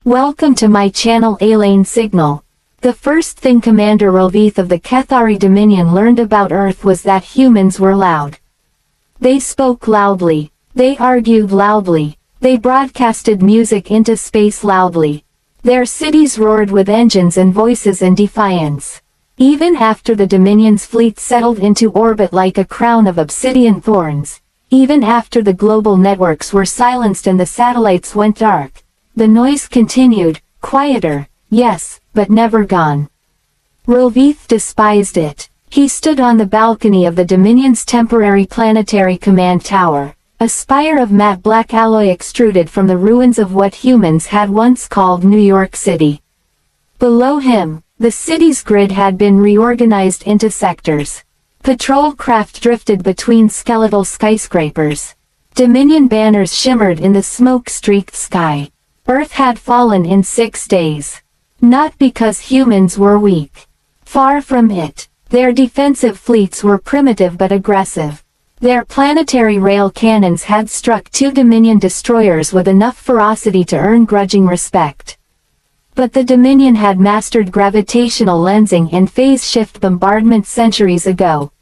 Welcome to my channel Alien Signal. The first thing Commander Rovith of the Kethari Dominion learned about Earth was that humans were loud. They spoke loudly. They argued loudly. They broadcasted music into space loudly. Their cities roared with engines and voices and defiance. Even after the Dominion's fleet settled into orbit like a crown of obsidian thorns, even after the global networks were silenced and the satellites went dark, the noise continued, quieter, yes, but never gone. Rovith despised it. He stood on the balcony of the Dominion's temporary planetary command tower, a spire of matte black alloy extruded from the ruins of what humans had once called New York City. Below him, the city's grid had been reorganized into sectors. Patrol craft drifted between skeletal skyscrapers. Dominion banners shimmered in the smoke-streaked sky. Earth had fallen in 6 days. Not because humans were weak. Far from it. Their defensive fleets were primitive but aggressive. Their planetary rail cannons had struck 2 Dominion destroyers with enough ferocity to earn grudging respect. But the Dominion had mastered gravitational lensing and phase shift bombardment centuries ago.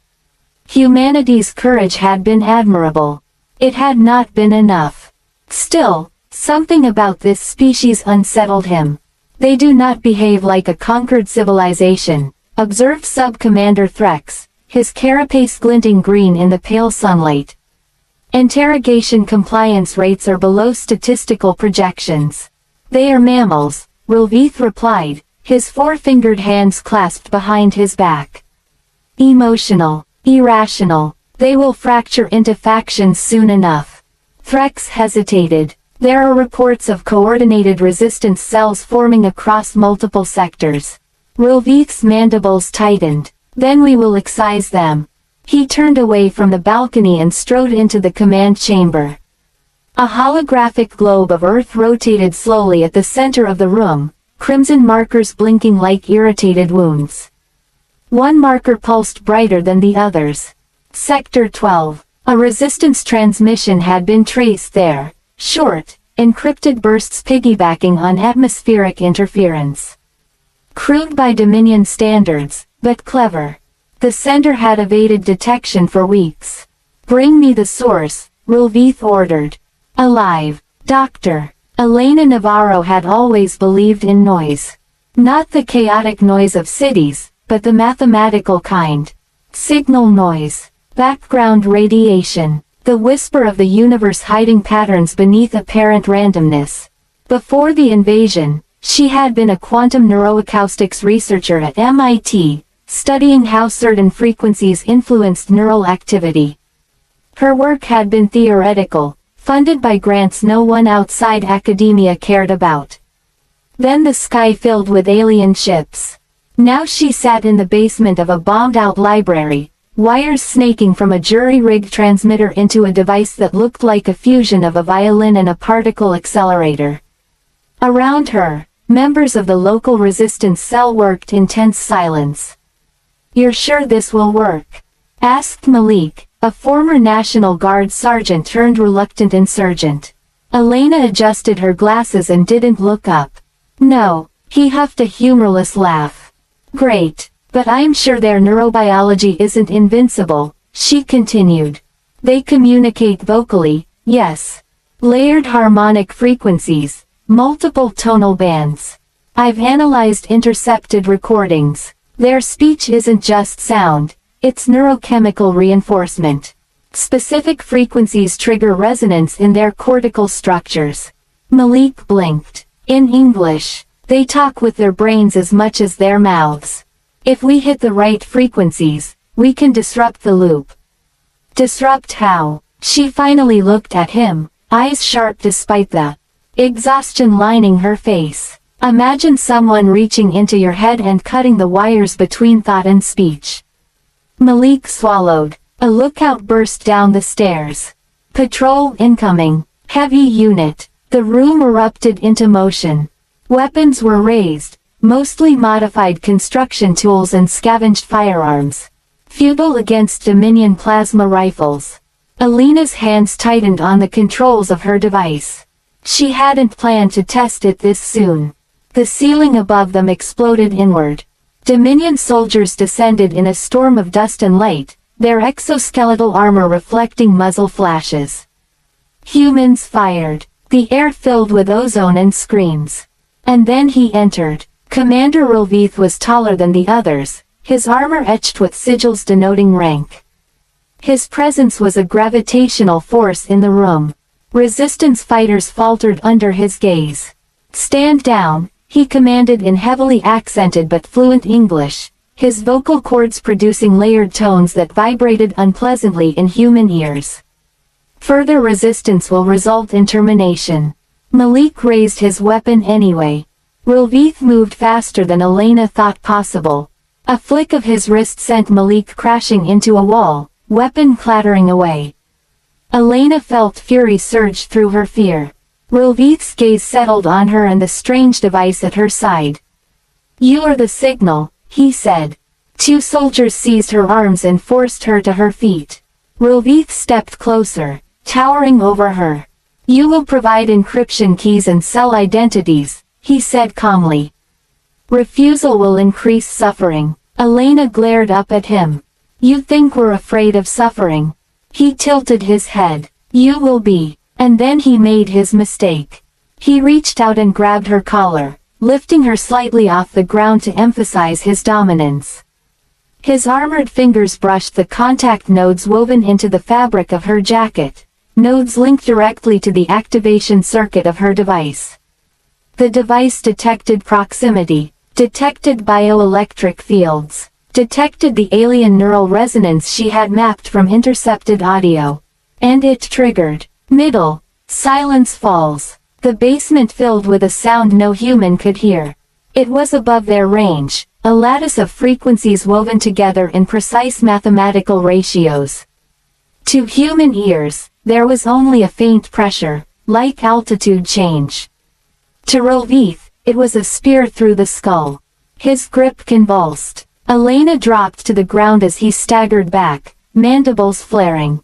Humanity's courage had been admirable. It had not been enough. Still, something about this species unsettled him. They do not behave like a conquered civilization, observed Sub-Commander Threx, his carapace glinting green in the pale sunlight. Interrogation compliance rates are below statistical projections. They are mammals, Rovith replied, his 4-fingered hands clasped behind his back. Emotional, irrational, they will fracture into factions soon enough. Threx hesitated. There are reports of coordinated resistance cells forming across multiple sectors. Rovith's mandibles tightened. Then we will excise them. He turned away from the balcony and strode into the command chamber. A holographic globe of Earth rotated slowly at the center of the room, crimson markers blinking like irritated wounds. One marker pulsed brighter than the others. Sector 12. A resistance transmission had been traced there. Short, encrypted bursts piggybacking on atmospheric interference. Crude by Dominion standards, but clever. The sender had evaded detection for weeks. Bring me the source, Rovith ordered. Alive, Doctor. Elena Navarro had always believed in noise. Not the chaotic noise of cities, but the mathematical kind. Signal noise. Background radiation. The whisper of the universe hiding patterns beneath apparent randomness. Before the invasion, she had been a quantum neuroacoustics researcher at MIT, studying how certain frequencies influenced neural activity. Her work had been theoretical, funded by grants no one outside academia cared about. Then the sky filled with alien ships. Now she sat in the basement of a bombed-out library, wires snaking from a jury-rigged transmitter into a device that looked like a fusion of a violin and a particle accelerator. Around her, members of the local resistance cell worked in tense silence. "You're sure this will work?" asked Malik, a former National Guard sergeant turned reluctant insurgent. Elena adjusted her glasses and didn't look up. "No," he huffed a humorless laugh. "Great, but I'm sure their neurobiology isn't invincible," she continued. "They communicate vocally, yes. Layered harmonic frequencies, multiple tonal bands. I've analyzed intercepted recordings. Their speech isn't just sound. It's neurochemical reinforcement. Specific frequencies trigger resonance in their cortical structures." Malik blinked. "In English, they talk with their brains as much as their mouths. If we hit the right frequencies, we can disrupt the loop." "Disrupt how?" She finally looked at him, eyes sharp despite the exhaustion lining her face. "Imagine someone reaching into your head and cutting the wires between thought and speech." Malik swallowed. A lookout burst down the stairs. "Patrol incoming. Heavy unit." The room erupted into motion. Weapons were raised, mostly modified construction tools and scavenged firearms. Futile against Dominion plasma rifles. Elena's hands tightened on the controls of her device. She hadn't planned to test it this soon. The ceiling above them exploded inward. Dominion soldiers descended in a storm of dust and light, their exoskeletal armor reflecting muzzle flashes. Humans fired. The air filled with ozone and screams. And then he entered. Commander Rilvith was taller than the others, his armor etched with sigils denoting rank. His presence was a gravitational force in the room. Resistance fighters faltered under his gaze. "Stand down," he commanded in heavily accented but fluent English, his vocal cords producing layered tones that vibrated unpleasantly in human ears. "Further resistance will result in termination." Malik raised his weapon anyway. Rilvith moved faster than Elena thought possible. A flick of his wrist sent Malik crashing into a wall, weapon clattering away. Elena felt fury surge through her fear. Rilvith's gaze settled on her and the strange device at her side. "You are the signal," he said. Two soldiers seized her arms and forced her to her feet. Rilvith stepped closer, towering over her. "You will provide encryption keys and cell identities," he said calmly. "Refusal will increase suffering." Elena glared up at him. "You think we're afraid of suffering?" He tilted his head. "You will be." And then he made his mistake. He reached out and grabbed her collar, lifting her slightly off the ground to emphasize his dominance. His armored fingers brushed the contact nodes woven into the fabric of her jacket, nodes linked directly to the activation circuit of her device. The device detected proximity, detected bioelectric fields, detected the alien neural resonance she had mapped from intercepted audio. And it triggered. Middle. Silence falls. The basement filled with a sound no human could hear. It was above their range, a lattice of frequencies woven together in precise mathematical ratios. To human ears, there was only a faint pressure, like altitude change. To Rilvith, it was a spear through the skull. His grip convulsed. Elena dropped to the ground as he staggered back, mandibles flaring.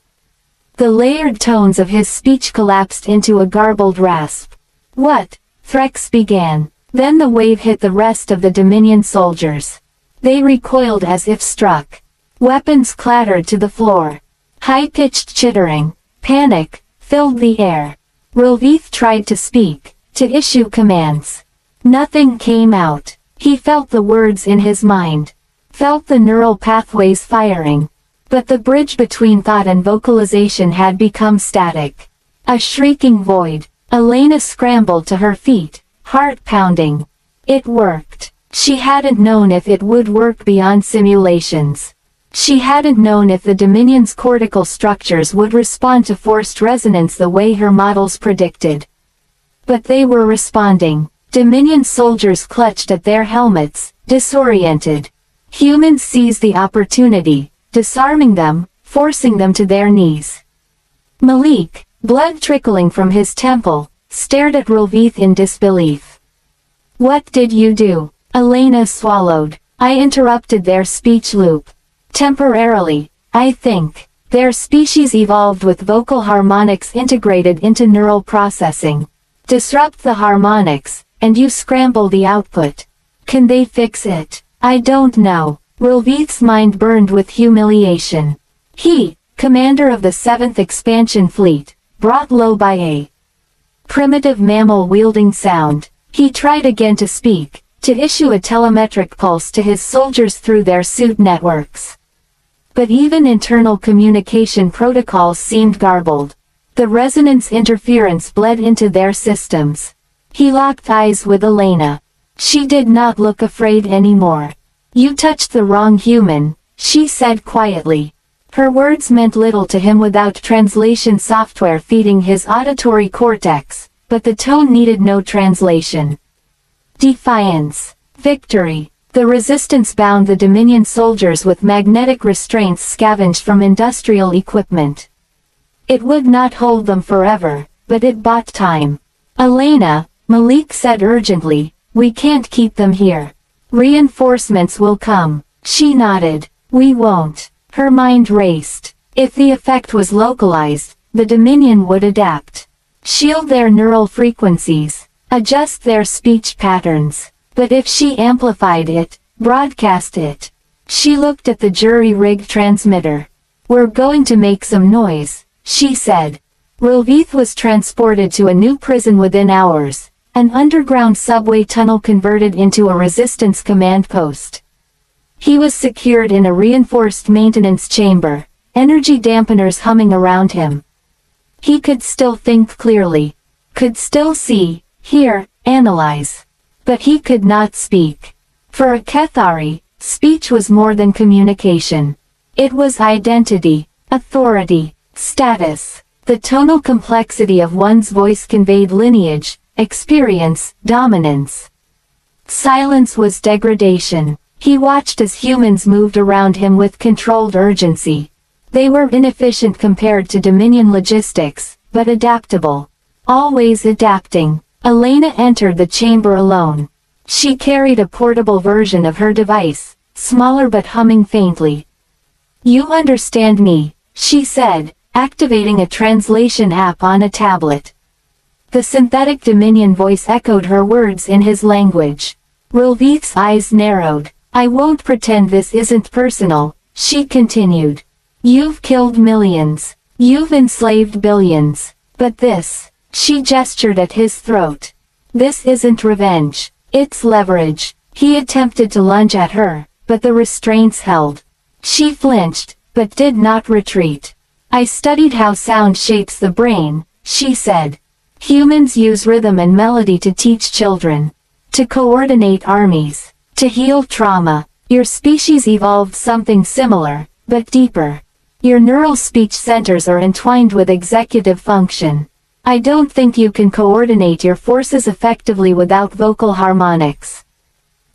The layered tones of his speech collapsed into a garbled rasp. "What?" Threx began. Then the wave hit the rest of the Dominion soldiers. They recoiled as if struck. Weapons clattered to the floor. High-pitched chittering, panic, filled the air. Rilvith tried to speak, to issue commands. Nothing came out. He felt the words in his mind. Felt the neural pathways firing. But the bridge between thought and vocalization had become static. A shrieking void. Elena scrambled to her feet, heart pounding. It worked. She hadn't known if it would work beyond simulations. She hadn't known if the Dominion's cortical structures would respond to forced resonance the way her models predicted. But they were responding. Dominion soldiers clutched at their helmets, disoriented. Humans seized the opportunity, disarming them, forcing them to their knees. Malik, blood trickling from his temple, stared at Rilvith in disbelief. "What did you do?" Elena swallowed. "I interrupted their speech loop. Temporarily, I think. Their species evolved with vocal harmonics integrated into neural processing. Disrupt the harmonics, and you scramble the output. Can they fix it? I don't know." Rilvith's mind burned with humiliation. He, commander of the 7th Expansion Fleet, brought low by a primitive mammal-wielding sound. He tried again to speak, to issue a telemetric pulse to his soldiers through their suit networks. But even internal communication protocols seemed garbled. The resonance interference bled into their systems. He locked eyes with Elena. She did not look afraid anymore. "You touched the wrong human," she said quietly. Her words meant little to him without translation software feeding his auditory cortex, but the tone needed no translation. Defiance. Victory. The resistance bound the Dominion soldiers with magnetic restraints scavenged from industrial equipment. It would not hold them forever, but it bought time. "Elena," Malik said urgently, "we can't keep them here. Reinforcements will come." She nodded. "We won't." Her mind raced. If the effect was localized, the Dominion would adapt. shield their neural frequencies, adjust their speech patterns. But if she amplified it, broadcast it. She looked at the jury-rigged transmitter. "We're going to make some noise," she said. Rilvith was transported to a new prison within hours, an underground subway tunnel converted into a resistance command post. He was secured in a reinforced maintenance chamber, energy dampeners humming around him. He could still think clearly, could still see, hear, analyze. But he could not speak. For a Kethari, speech was more than communication. It was identity, authority, status. The tonal complexity of one's voice conveyed lineage, experience, dominance. Silence was degradation. He watched as humans moved around him with controlled urgency. They were inefficient compared to Dominion logistics, but adaptable. Always adapting. Elena entered the chamber alone. She carried a portable version of her device, smaller but humming faintly. "You understand me," she said, activating a translation app on a tablet. The synthetic Dominion voice echoed her words in his language. Rilvith's eyes narrowed. "I won't pretend this isn't personal," she continued. "You've killed millions. You've enslaved billions. But this," she gestured at his throat. "This isn't revenge. It's leverage." He attempted to lunge at her, but the restraints held. She flinched, but did not retreat. "I studied how sound shapes the brain," she said. "Humans use rhythm and melody to teach children, to coordinate armies, to heal trauma. Your species evolved something similar, but deeper. Your neural speech centers are entwined with executive function. I don't think you can coordinate your forces effectively without vocal harmonics."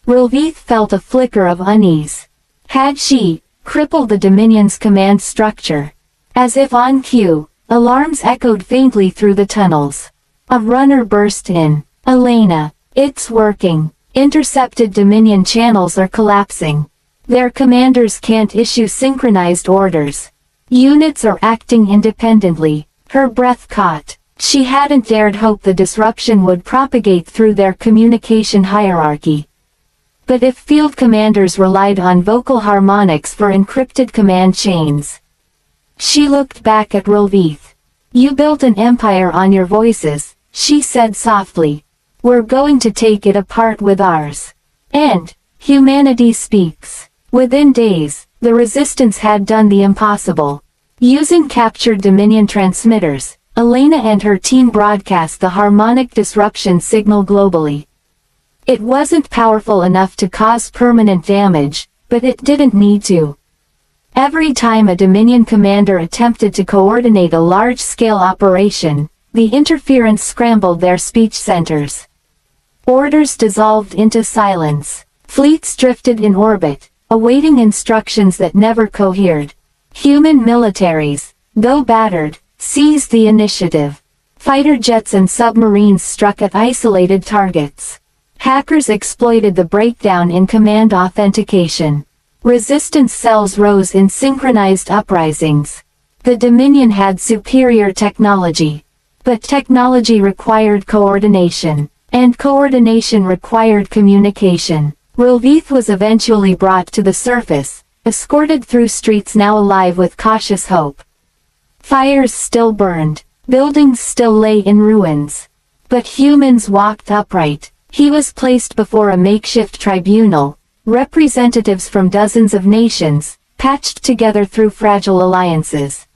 Rilvith felt a flicker of unease. Had she crippled the Dominion's command structure? As if on cue, alarms echoed faintly through the tunnels. A runner burst in. "Elena, it's working. Intercepted Dominion channels are collapsing. Their commanders can't issue synchronized orders. Units are acting independently." Her breath caught. She hadn't dared hope the disruption would propagate through their communication hierarchy. But if field commanders relied on vocal harmonics for encrypted command chains. She looked back at Rilvith. "You built an empire on your voices," she said softly. "We're going to take it apart with ours. And humanity speaks." Within days, the resistance had done the impossible. Using captured Dominion transmitters, Elena and her team broadcast the harmonic disruption signal globally. It wasn't powerful enough to cause permanent damage, but it didn't need to. Every time a Dominion commander attempted to coordinate a large-scale operation, the interference scrambled their speech centers. Orders dissolved into silence. Fleets drifted in orbit, awaiting instructions that never cohered. Human militaries, though battered, seized the initiative. Fighter jets and submarines struck at isolated targets. Hackers exploited the breakdown in command authentication. Resistance cells rose in synchronized uprisings. The Dominion had superior technology. But technology required coordination, and coordination required communication. Rilvith was eventually brought to the surface, escorted through streets now alive with cautious hope. Fires still burned, buildings still lay in ruins. But humans walked upright. He was placed before a makeshift tribunal, representatives from dozens of nations, patched together through fragile alliances.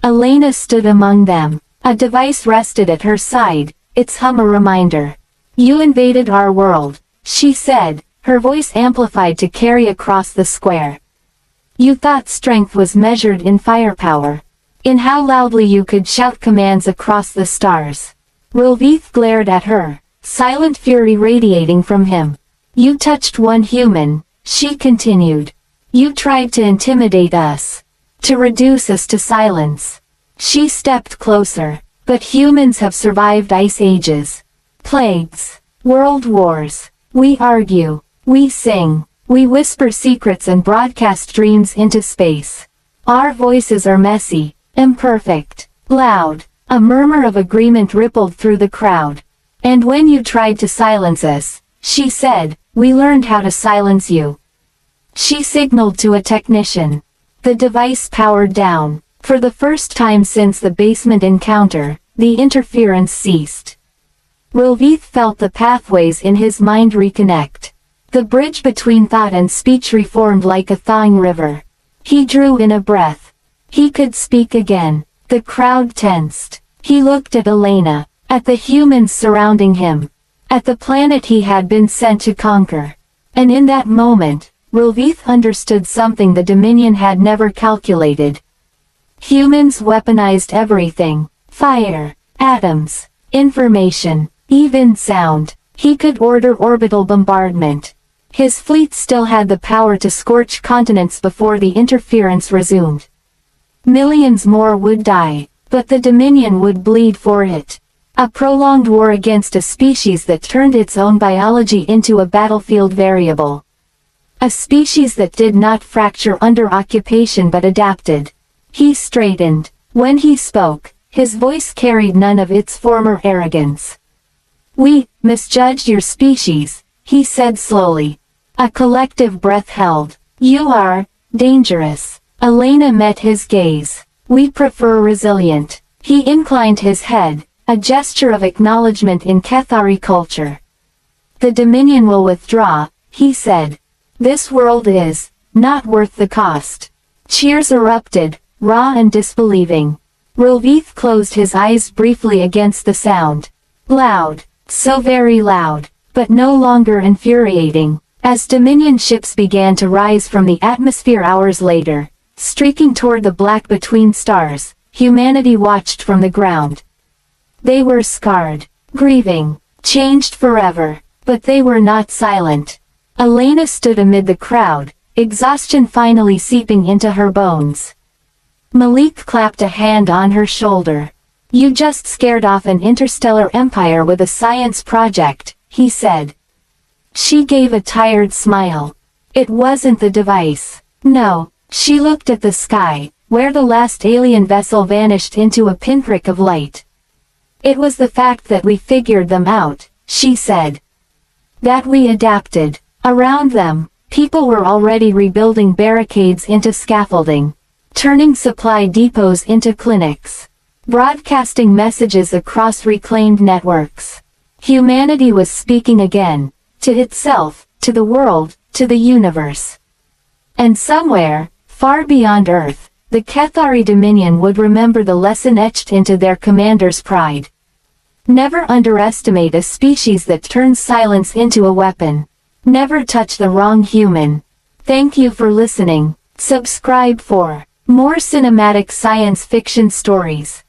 Elena stood among them. A device rested at her side, its hum a reminder. "You invaded our world," she said, her voice amplified to carry across the square. "You thought strength was measured in firepower. In how loudly you could shout commands across the stars." Rilvith glared at her, silent fury radiating from him. "You touched one human," she continued. "You tried to intimidate us. To reduce us to silence." She stepped closer. "But humans have survived ice ages. Plagues. World wars. We argue. We sing. We whisper secrets and broadcast dreams into space. Our voices are messy, imperfect, loud, A murmur of agreement rippled through the crowd. "And when you tried to silence us," she said, "we learned how to silence you." She signaled to a technician. The device powered down. For the first time since the basement encounter, the interference ceased. Rovith felt the pathways in his mind reconnect. The bridge between thought and speech reformed like a thawing river. He drew in a breath. He could speak again. The crowd tensed. He looked at Elena, at the humans surrounding him, at the planet he had been sent to conquer. And in that moment, Rovith understood something the Dominion had never calculated. Humans weaponized everything. Fire, atoms, information, even sound. He could order orbital bombardment. His fleet still had the power to scorch continents before the interference resumed. Millions more would die, but the Dominion would bleed for it. A prolonged war against a species that turned its own biology into a battlefield variable. A species that did not fracture under occupation but adapted. He straightened. When he spoke, his voice carried none of its former arrogance. "We misjudged your species," he said slowly. A collective breath held. "You are dangerous." Elena met his gaze. "We prefer resilient." He inclined his head, a gesture of acknowledgement in Kethari culture. "The Dominion will withdraw," he said. "This world is not worth the cost." Cheers erupted, raw and disbelieving. Rovith closed his eyes briefly against the sound. Loud, so very loud, but no longer infuriating. As Dominion ships began to rise from the atmosphere hours later, streaking toward the black between stars, humanity watched from the ground. They were scarred, grieving, changed forever, but they were not silent. Elena stood amid the crowd, exhaustion finally seeping into her bones. Malik clapped a hand on her shoulder. "You just scared off an interstellar empire with a science project," he said. She gave a tired smile. It wasn't the device. No. She looked at the sky, where the last alien vessel vanished into a pinprick of light. "It was the fact that we figured them out," she said. "That we adapted." Around them, people were already rebuilding barricades into scaffolding, turning supply depots into clinics, broadcasting messages across reclaimed networks. Humanity was speaking again, to itself, to the world, to the universe. And somewhere, far beyond Earth, the Kethari Dominion would remember the lesson etched into their commander's pride. Never underestimate a species that turns silence into a weapon. Never touch the wrong human. Thank you for listening. Subscribe for more cinematic science fiction stories.